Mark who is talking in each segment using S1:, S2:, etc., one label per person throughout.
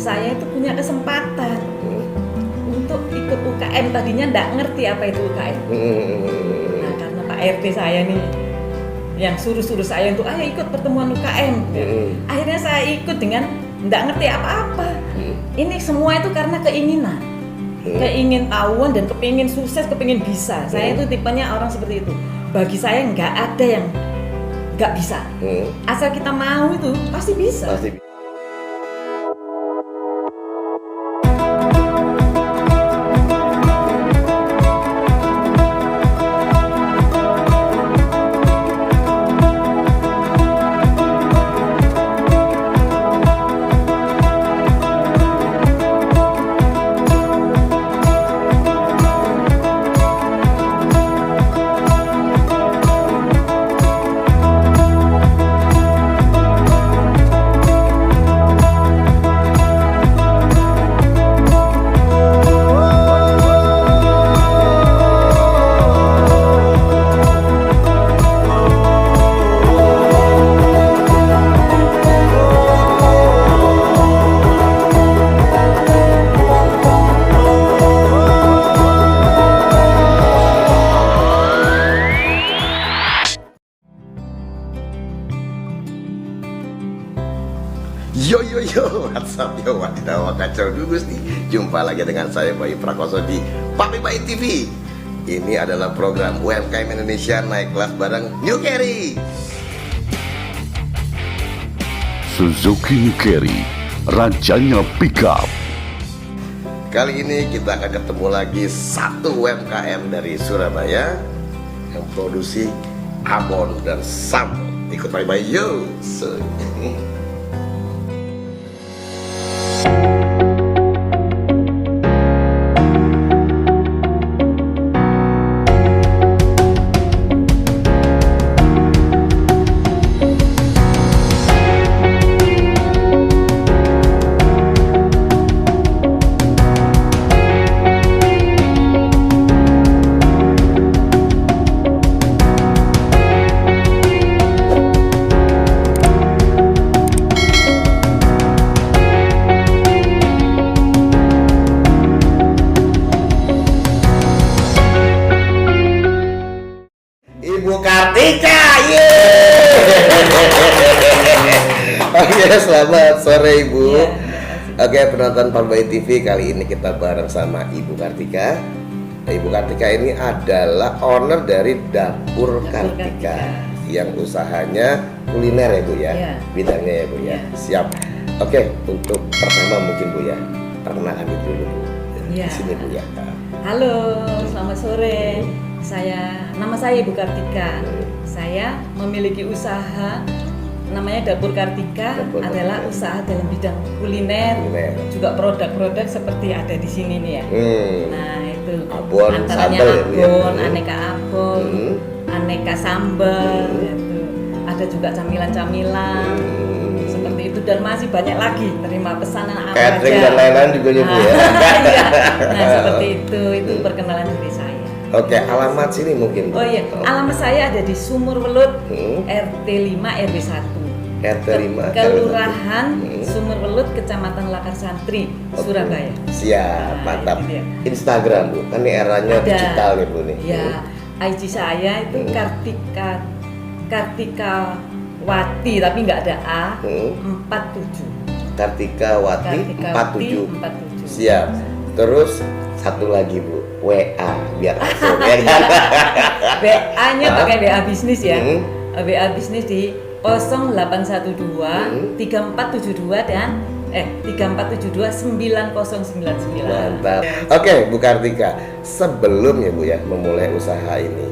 S1: saya itu punya kesempatan untuk ikut UKM. Tadinya nggak ngerti apa itu UKM. Nah, karena Pak RT saya nih yang suruh saya untuk ayo ikut pertemuan UKM. Akhirnya saya ikut dengan nggak ngerti apa-apa. Ini semua itu karena keinginan, keingintahuan dan kepingin sukses, kepingin bisa. Saya itu tipenya orang seperti itu. Bagi saya nggak ada yang nggak bisa. Asal kita mau itu pasti bisa.
S2: Yo, what's up yo, wadidaw kacau dugus nih. Jumpa lagi dengan saya Bayu Prakoso di Papi Bayi TV. Ini adalah program UMKM Indonesia naik kelas bareng New Carry.
S3: Suzuki New Carry, rajanya pickup.
S2: Kali ini kita akan ketemu lagi satu UMKM dari Surabaya yang produksi abon dan sambal. Ikut Papi Bayi yo. Ibu Kartika, Oke, selamat sore Ibu. Oke, penonton Papi Bayi TV, kali ini kita bareng sama Ibu Kartika. Ibu Kartika ini adalah owner dari Dapur Kartika yang usahanya kuliner ya Bu ya, bidangnya ya Bu ya. Siap. Oke, untuk pertama mungkin Bu ya, perkenalan dulu Bu. Di sini Bu ya.
S1: Halo, selamat sore. Nama saya Ibu Kartika. Saya memiliki usaha namanya Dapur Kartika. Adalah usaha dalam bidang kuliner. Juga produk-produk seperti ada di sini nih ya. Nah, itu
S2: abon,
S1: antaranya
S2: sambal,
S1: abon,
S2: ya,
S1: aneka abon, aneka sambal, gitu. Ada juga camilan-camilan. Seperti itu dan masih banyak lagi, terima pesanan apa
S2: catering
S1: aja.
S2: Dan lain-lain juga ya Bu ya.
S1: Iya. Nah, seperti itu perkenalan diri saya.
S2: Oke, alamat sini mungkin Bu.
S1: Oh iya, alamat saya ada di Sumur Welut, RT 5 RW 1.
S2: RT 5
S1: Kelurahan Sumur Welut, Kecamatan Lakar Santri, Surabaya.
S2: Siap, mantap.
S1: Itu dia.
S2: Instagram Bu, kan ini eranya digital nih Bu nih.
S1: Ya, IG saya itu Kartika Wati, tapi nggak ada A, 47.
S2: Kartika Wati 47.
S1: 47.
S2: Siap. Terus satu lagi Bu, WA biar langsung ya kan.
S1: WA-nya pakai WA bisnis ya. WA bisnis di 0812 3472 dan 3472 9099.
S2: Mantap. Oke, Bu Kartika, sebelum ya Bu ya memulai usaha ini,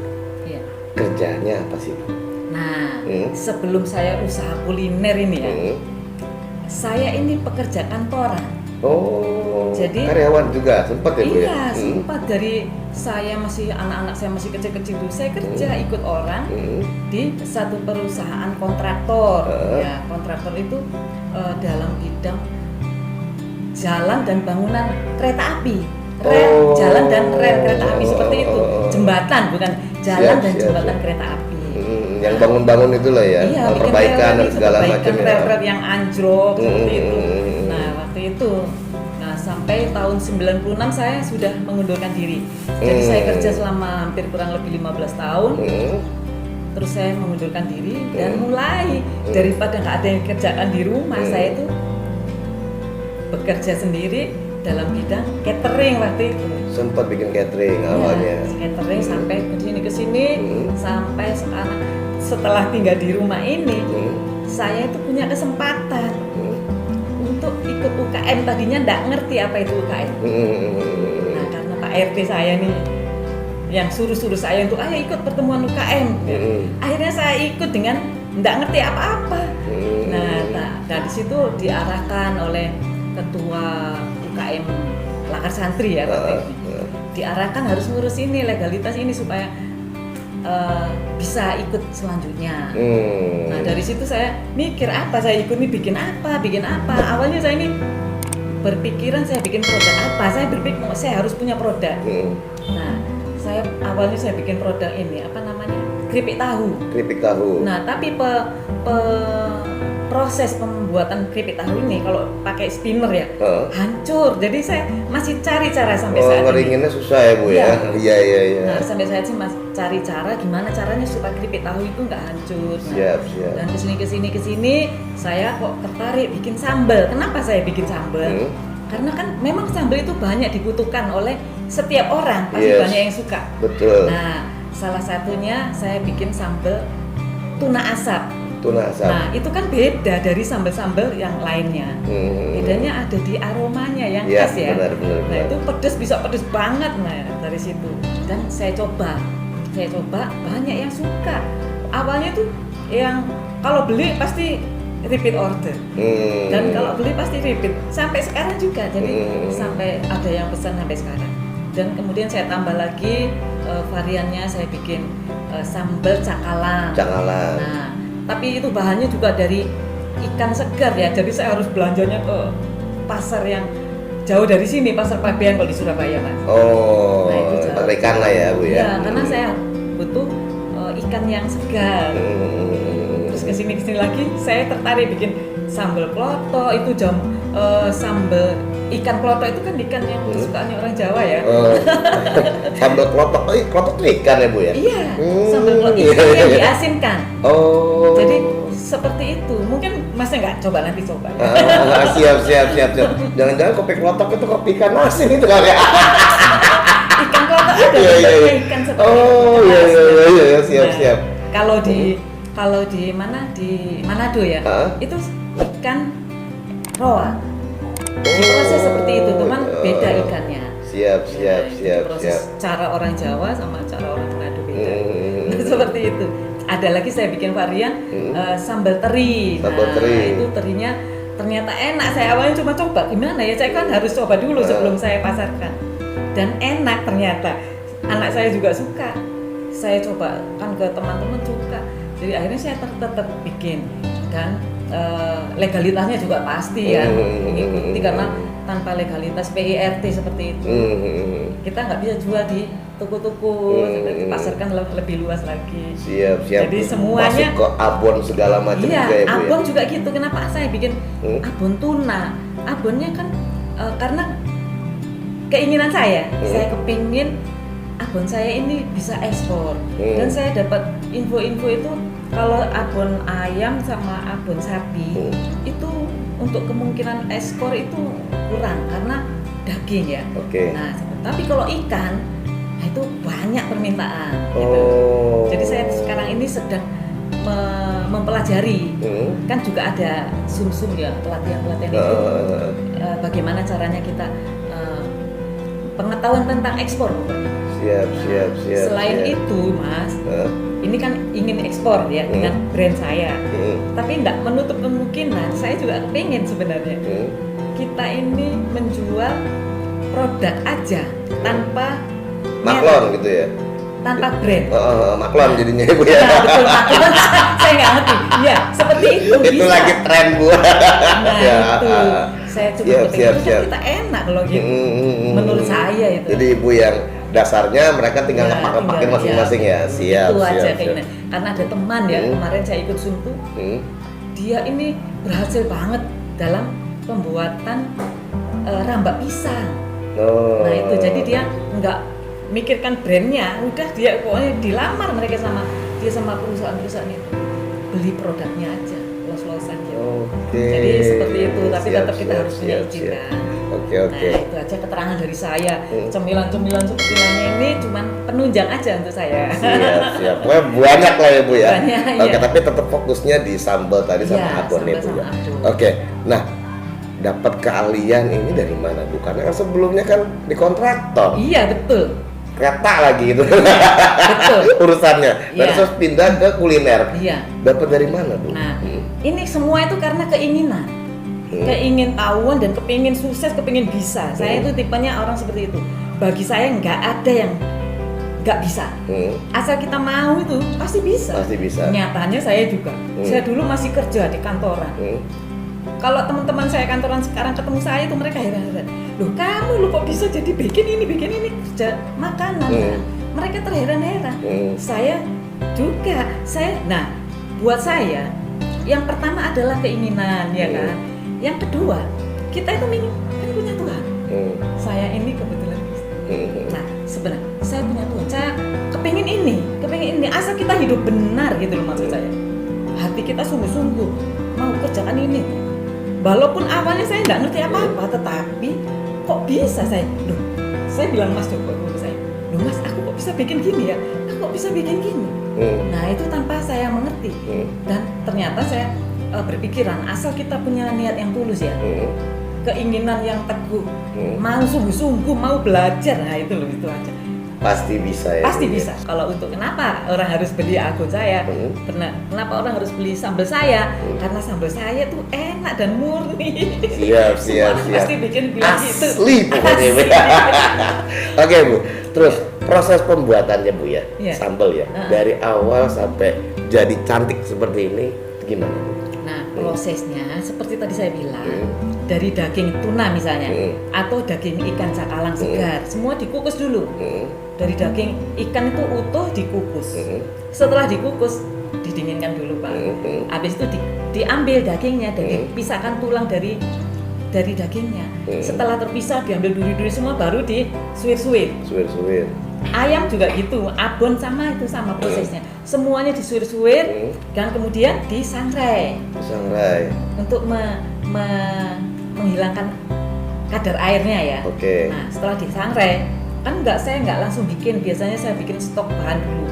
S2: kerjanya apa sih Bu?
S1: Nah, sebelum saya usaha kuliner ini ya, saya ini pekerja kantoran.
S2: Oh,
S1: jadi
S2: karyawan juga sempat ya Bu ya?
S1: Iya, sempat dari anak-anak saya masih kecil-kecil dulu, saya kerja ikut orang di satu perusahaan kontraktor. Ya, kontraktor itu dalam bidang jalan dan bangunan kereta api. Rel, jalan dan rel kereta api seperti itu. Jembatan, bukan jalan dan jembatan kereta api.
S2: Yang bangun-bangun itu lah ya,
S1: iya,
S2: perbaikan dan segala macam ya.
S1: Rel-rel yang anjlok seperti itu. Nah, waktu itu sampai tahun 96 saya sudah mengundurkan diri. Jadi saya kerja selama hampir kurang lebih 15 tahun. Terus saya mengundurkan diri dan mulai daripada nggak ada yang kerjakan di rumah, saya itu bekerja sendiri dalam bidang catering waktu itu.
S2: Sempat bikin catering awalnya.
S1: Catering sampai ke sini sampai sekarang. Setelah tinggal di rumah ini, saya itu punya kesempatan untuk ikut UKM. Tadinya nggak ngerti apa itu UKM. Nah, karena Pak RT saya nih yang suruh saya untuk ayo ikut pertemuan UKM. Akhirnya saya ikut dengan nggak ngerti apa-apa. Nah, dari situ diarahkan oleh ketua UKM Lakar Santri ya waktu itu. Diarahkan harus ngurus ini, legalitas ini supaya bisa ikut selanjutnya. Nah, dari situ saya mikir apa saya ikut ini, bikin apa. Awalnya saya ini berpikiran saya bikin produk apa. Saya berpikir saya harus punya produk. Nah, awalnya saya bikin produk ini apa namanya, keripik tahu. Nah, tapi proses pembuatan keripik tahu ini kalau pakai spinner ya hancur. Jadi saya masih cari cara sampai saat ini.
S2: Ngeringinnya susah ya Bu ya. Iya.
S1: Nah, sampai saat ini masih cari cara gimana caranya supaya keripik tahu itu nggak hancur. Nah,
S2: Siap.
S1: Dan kesini saya kok tertarik bikin sambal. Kenapa saya bikin sambal? Karena kan memang sambal itu banyak dibutuhkan oleh setiap orang, pasti banyak yang suka.
S2: Betul.
S1: Nah, salah satunya saya bikin sambal tuna asap. Nah, itu kan beda dari sambal-sambal yang lainnya. Bedanya ada di aromanya yang khas ya.
S2: Benar.
S1: Nah, itu pedes, bisa pedes banget. Nah, dari situ. Dan saya coba banyak yang suka. Awalnya tuh yang kalau beli pasti repeat order. Dan kalau beli pasti repeat. Sampai sekarang juga. Jadi sampai ada yang pesan sampai sekarang. Dan kemudian saya tambah lagi variannya, saya bikin sambal cakalang. Nah, tapi itu bahannya juga dari ikan segar ya, jadi saya harus belanjanya ke pasar yang jauh dari sini, pasar Pabean kalau di Surabaya Mas.
S2: Oh,
S1: nah, itu
S2: pasar ikan lah ya Bu ya.
S1: Ya, karena saya butuh ikan yang segar. Terus kesini lagi saya tertarik bikin sambal kloto, itu sambal ikan kloto itu kan ikan yang kesukaannya orang Jawa ya.
S2: Sambal klotok, klotok itu ikan ya Bu ya?
S1: Iya, sambal kloto ikan yang diasinkan.
S2: Oh.
S1: Jadi seperti itu. Mungkin Masnya nggak coba nanti coba.
S2: Siap. Jangan-jangan kopi klotok itu kopi ikan asin itu kali ya?
S1: Ikan klotok ada ikan seperti itu.
S2: Oh iya, siap.
S1: Kalau di Manado ya, itu ikan roa. Diproses seperti itu, teman, beda ikannya.
S2: Siap.
S1: Proses cara orang Jawa sama cara orang Manado beda. Seperti itu. Ada lagi saya bikin varian sambal teri. Itu terinya ternyata enak. Saya awalnya cuma coba, gimana ya? Saya kan harus coba dulu sebelum saya pasarkan. Dan enak ternyata. Anak saya juga suka. Saya coba kan ke teman-teman suka. Jadi akhirnya saya tetap bikin dan legalitasnya juga pasti ya mengikuti, karena tanpa legalitas PIRT seperti itu kita nggak bisa jual di toko-toko, pasarkan lebih luas lagi.
S2: Siap.
S1: Jadi semuanya
S2: masuk ke abon segala macam
S1: iya,
S2: juga ya Bu.
S1: abon juga gitu. Kenapa saya bikin abon tuna? Abonnya kan karena keinginan saya kepingin abon saya ini bisa ekspor. Dan saya dapat info-info itu kalau abon ayam sama abon sapi itu untuk kemungkinan ekspor itu kurang karena daging ya. Nah, tapi kalau ikan itu banyak permintaan. Gitu. Jadi saya sekarang ini sedang mempelajari. Kan juga ada sum-sum ya, pelatihan-pelatihan itu. Bagaimana caranya kita pengetahuan tentang ekspor pokoknya.
S2: Siap.
S1: Selain itu Mas, ini kan ingin ekspor ya dengan brand saya, tapi tidak menutup kemungkinan saya juga pengen sebenarnya kita ini menjual produk aja tanpa
S2: maklon gitu ya,
S1: tanpa brand.
S2: Maklon jadinya Bu ya.
S1: Nah, betul, maklon. Saya nggak ngerti. Ya seperti itu.
S2: Itu
S1: bisa.
S2: lagi tren Bu.
S1: Nah
S2: Ya,
S1: itu saya coba
S2: siap.
S1: kita enak kalau gitu. Menurut saya itu.
S2: Jadi Ibu yang dasarnya mereka tinggal ngepak-ngepakin masing-masing ya. Siap.
S1: Itu aja kayaknya. Karena ada teman ya, kemarin saya ikut suntu. Dia ini berhasil banget dalam pembuatan rambak pisang.
S2: Oh.
S1: Nah itu jadi dia nggak mikirkan brandnya, udah dia pokoknya dilamar mereka sama perusahaan-perusahaan itu, beli produknya aja, los-losan gitu.
S2: Oke.
S1: Jadi seperti itu, tapi
S2: Siap,
S1: tetap kita
S2: siap,
S1: harus punya
S2: siap,
S1: izin
S2: siap.
S1: kan.
S2: Oke.
S1: Nah itu aja keterangan dari saya. Cemilan-cemilan seperti ini cuman penunjang aja untuk saya.
S2: Siap. Wah, banyak lah ya Bu ya.
S1: Banyak,
S2: Oke,
S1: iya.
S2: tapi tetap fokusnya di sambal tadi sama
S1: Iya,
S2: abon ya
S1: sambal
S2: Bu ya.
S1: sama abon.
S2: Oke. Nah, dapat keahlian ini dari mana Bu? Karena kan sebelumnya kan di kontraktor.
S1: Iya betul.
S2: Kereta lagi gitu.
S1: Betul.
S2: Urusannya. Dan
S1: Iya.
S2: terus pindah ke kuliner.
S1: Iya.
S2: Dapat dari mana Bu?
S1: Nah, ini semua itu karena keinginan. Keingin tahuan dan kepingin sukses, kepingin bisa. Saya itu tipenya orang seperti itu. Bagi saya nggak ada yang nggak bisa. Asal kita mau itu pasti bisa.
S2: Pasti bisa.
S1: Nyatanya saya juga. Saya dulu masih kerja di kantoran. Kalau teman-teman saya kantoran sekarang ketemu saya itu mereka heran-heran. Loh kamu lu kok bisa jadi bikin ini kerja makanan. Mereka terheran-heran. Saya juga. Nah buat saya yang pertama adalah keinginan ya kan. Yang kedua kita itu kan punya Tuhan. Saya ini kebetulan Kristen. Nah sebenarnya saya punya Tuhan. Saya kepingin ini. Asal kita hidup benar gitu loh maksud saya. Hati kita sungguh-sungguh mau kerjakan ini. Walaupun awalnya saya nggak ngerti apa-apa, tetapi kok bisa saya bilang Mas Joko dulu saya, loh Mas aku kok bisa bikin gini ya, aku kok bisa bikin gini. Nah itu tanpa saya mengerti dan ternyata saya berpikiran asal kita punya niat yang tulus ya, keinginan yang teguh, mau sungguh-sungguh mau belajar, nah itu loh itu aja.
S2: Pasti bisa ya.
S1: Pasti
S2: Bu, ya?
S1: bisa. Kalau untuk kenapa orang harus beli abon saya? Kenapa orang harus beli sambal saya? Karena sambal saya tuh enak dan murni.
S2: Siap.
S1: Pasti bikin bilang gitu.
S2: Asli pokoknya Bu. Oke Bu, terus proses pembuatannya Bu ya,
S1: Iya.
S2: sambal ya, dari awal sampai jadi cantik seperti ini gimana Bu?
S1: Nah prosesnya seperti tadi saya bilang, dari daging tuna misalnya, atau daging ikan cakalang segar, semua dikukus dulu. Dari daging ikan itu utuh dikukus. Setelah dikukus didinginkan dulu Pak. Habis itu diambil dagingnya dan dipisahkan tulang dari dagingnya. Setelah terpisah diambil duri-duri semua baru disuir-suir.
S2: Suwir.
S1: Ayam juga gitu, abon sama prosesnya. Semuanya disuir-suir dan kemudian disangrai
S2: Sangrai.
S1: untuk menghilangkan kadar airnya ya.
S2: Oke.
S1: Nah setelah disangrai kan saya nggak langsung bikin, biasanya saya bikin stok bahan dulu.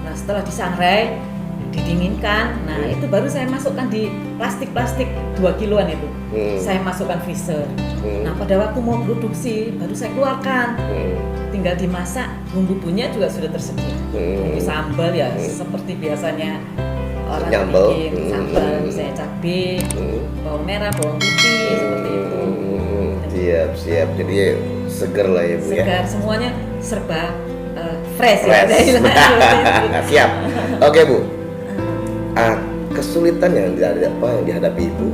S1: Nah setelah disangrai didinginkan, nah itu baru saya masukkan di plastik 2 kiloan itu. Saya masukkan freezer. Nah pada waktu mau produksi baru saya keluarkan. Tinggal dimasak, bumbu-bumbunya juga sudah tersedia. Bumbu sambal ya seperti biasanya orang
S2: Nyambel.
S1: bikin sambal, misalnya cabai, bawang merah, bawang putih seperti itu.
S2: Siap. Jadi seger lah ya Bu ya.
S1: Segar, semuanya serba fresh.
S2: Fresh.
S1: Ya. Seperti itu.
S2: Siap. Oke Bu. Kesulitan yang dihadapi Ibu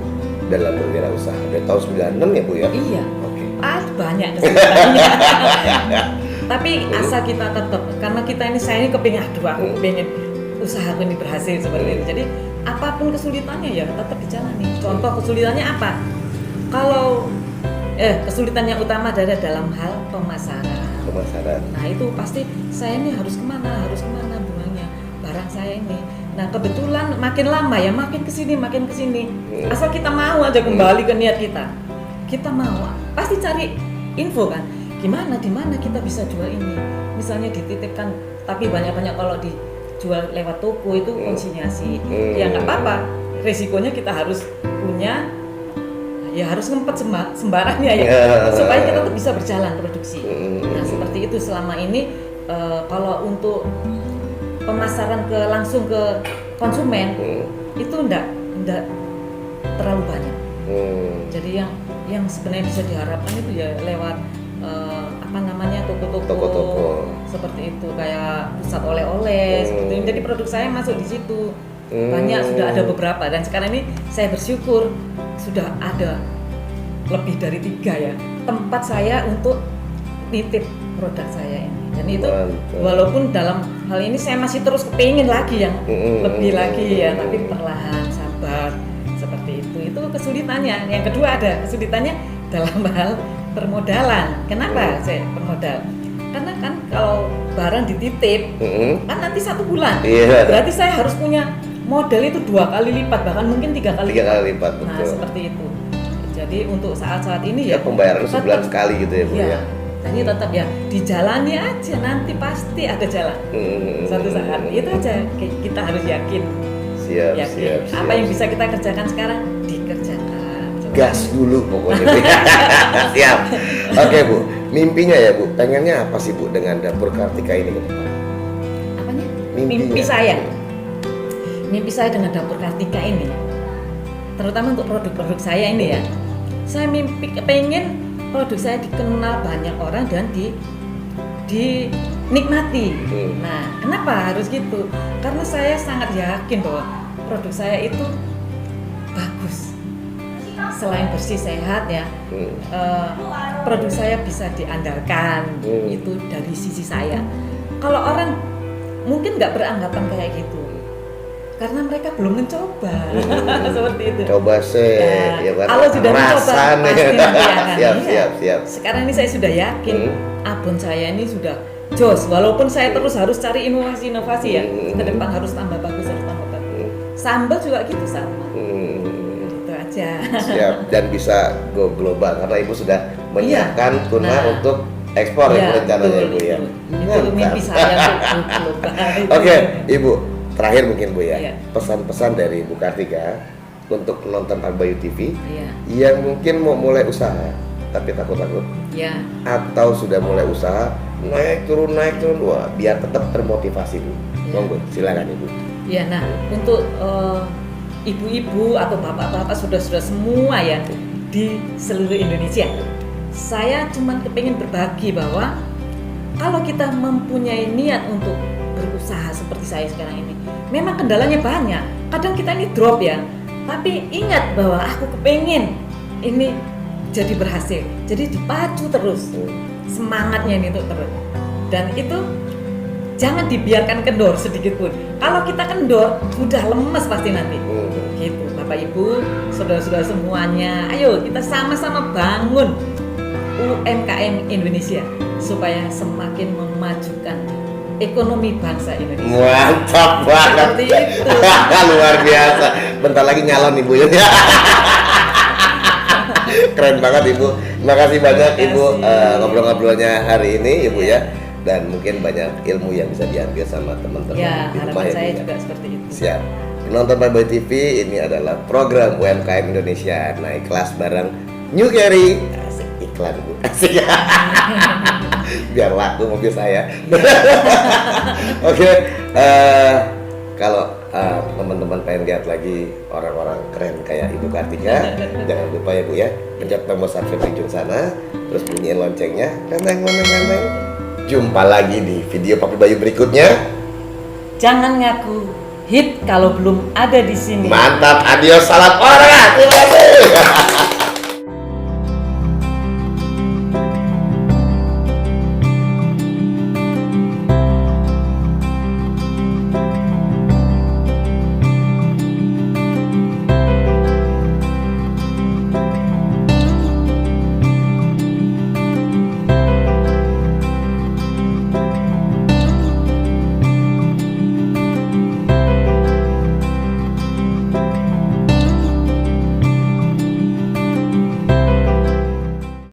S2: dalam berwirausaha dari tahun 96 ya Bu ya?
S1: Iya.
S2: Oke.
S1: Banyak kesulitannya. Tapi asal kita tetap, karena saya ini kepingin, aku pengen usahaku ini berhasil seperti itu. Jadi apapun kesulitannya ya tetap dijalani. Contoh kesulitannya apa? Kalau kesulitan yang utama adalah dalam hal pemasaran. Nah itu pasti saya ini harus kemana buangnya barang saya ini. Nah kebetulan makin lama ya makin kesini. Asal kita mau aja kembali ke niat kita. Kita mau pasti cari info kan. Di mana kita bisa jual ini. Misalnya dititipkan, tapi banyak kalau dijual lewat toko itu konsinyasi. Ya nggak apa-apa. Resikonya kita harus punya. Ya harus ngempet sembarangnya ya supaya kita tetap bisa berjalan produksi. Nah seperti itu selama ini kalau untuk pemasaran langsung ke konsumen itu enggak terlalu banyak. Jadi yang sebenarnya bisa diharapkan itu ya lewat toko-toko seperti itu, kayak pusat oleh-oleh seperti itu. Jadi produk saya masuk di situ. Banyak, sudah ada beberapa dan sekarang ini saya bersyukur sudah ada lebih dari 3 ya tempat saya untuk nitip produk saya ini. Dan itu walaupun dalam hal ini saya masih terus kepingin lagi yang lebih lagi ya, tapi perlahan sabar seperti itu kesulitannya. Yang kedua ada kesulitannya dalam hal permodalan. Kenapa saya permodal? Karena kan kalau barang dititip kan nanti 1 bulan, berarti saya harus punya modal itu 2 kali lipat, bahkan mungkin 3 kali
S2: lipat.
S1: Nah
S2: Betul.
S1: seperti itu. Jadi untuk saat-saat ini
S2: Ya pembayaran sebulan sekali gitu ya Bu ya.
S1: Jadi tetap ya dijalani aja, nanti pasti ada jalan. Suatu saat itu aja kita harus yakin.
S2: Siap.
S1: Apa yang bisa kita kerjakan sekarang dikerjakan.
S2: Gas dulu pokoknya. Siap. Oke Bu, mimpinya ya Bu, pengennya apa sih Bu dengan Dapur Kartika ini ke depan?
S1: Apanya?
S2: Mimpinya.
S1: Mimpi saya dengan Dapur Kartika ini, terutama untuk produk-produk saya ini ya. Saya pengen produk saya dikenal banyak orang dan dinikmati. Nah, kenapa harus gitu? Karena saya sangat yakin bahwa produk saya itu bagus. Selain bersih sehat ya, produk saya bisa diandalkan. Itu dari sisi saya. Kalau orang mungkin nggak beranggapan kayak gitu, karena mereka belum mencoba. Seperti itu.
S2: Coba sih, ya,
S1: kalau sudah mencoba pasti nanti akan.
S2: Siap.
S1: Sekarang ini saya sudah yakin abon saya ini sudah jos. Walaupun saya terus harus cari inovasi ya, ke depan harus tambah bagus. Sambal juga gitu sama. Gitu aja.
S2: Siap, dan bisa go global karena Ibu sudah menyiapkan tuna untuk ekspor ya rencananya Ibu ya.
S1: Itu mimpi saya untuk global.
S2: Oke, Ibu. Terakhir mungkin Bu ya,
S1: Iya.
S2: pesan-pesan dari Ibu Kartika untuk penonton Pak Bayu TV
S1: Iya.
S2: yang mungkin mau mulai usaha tapi takut-takut,
S1: Ya.
S2: atau sudah mulai usaha naik turun wah, biar tetap termotivasi Bu. Monggo, silakan Ibu.
S1: Ya, nah untuk ibu-ibu atau bapak-bapak sudah semua ya di seluruh Indonesia, saya cuman kepingin berbagi bahwa kalau kita mempunyai niat untuk berusaha seperti saya sekarang ini, memang kendalanya banyak. Kadang kita ini drop ya, tapi ingat bahwa aku kepingin ini jadi berhasil. Jadi dipacu terus semangatnya ini untuk terus. Dan itu jangan dibiarkan kendor sedikit pun. Kalau kita kendor, udah lemes pasti nanti. Gitu, Bapak Ibu, saudara-saudara semuanya, ayo kita sama-sama bangun UMKM Indonesia supaya semakin memajukan ekonomi bangsa Indonesia.
S2: Mantap banget.
S1: Seperti itu.
S2: Luar biasa. Bentar lagi nyalon Ibu ya. Keren banget Ibu. Terima kasih banyak Ibu ngobrol-ngobrolnya hari ini Ibu ya. Dan mungkin banyak ilmu yang bisa diambil sama teman-teman
S1: Ya,
S2: di rumah
S1: harapan
S2: ya
S1: saya
S2: Bu,
S1: juga seperti itu.
S2: Siap. Penonton Pak Bayu TV, ini adalah program UMKM Indonesia naik kelas bareng New Carry. Asik, iklan Bu. Asik. Biar laku mobil saya. Oke, kalau teman-teman pengen lihat lagi orang-orang keren kayak Ibu Kartika, jangan lupa ya Bu ya, pencet tombol subscribe di ujung sana, terus bunyiin loncengnya, kenteng. Jumpa lagi di video Papi Bayu berikutnya.
S1: Jangan ngaku hit kalau belum ada di sini.
S2: Mantap, adios, salam olahraga. Terima kasih.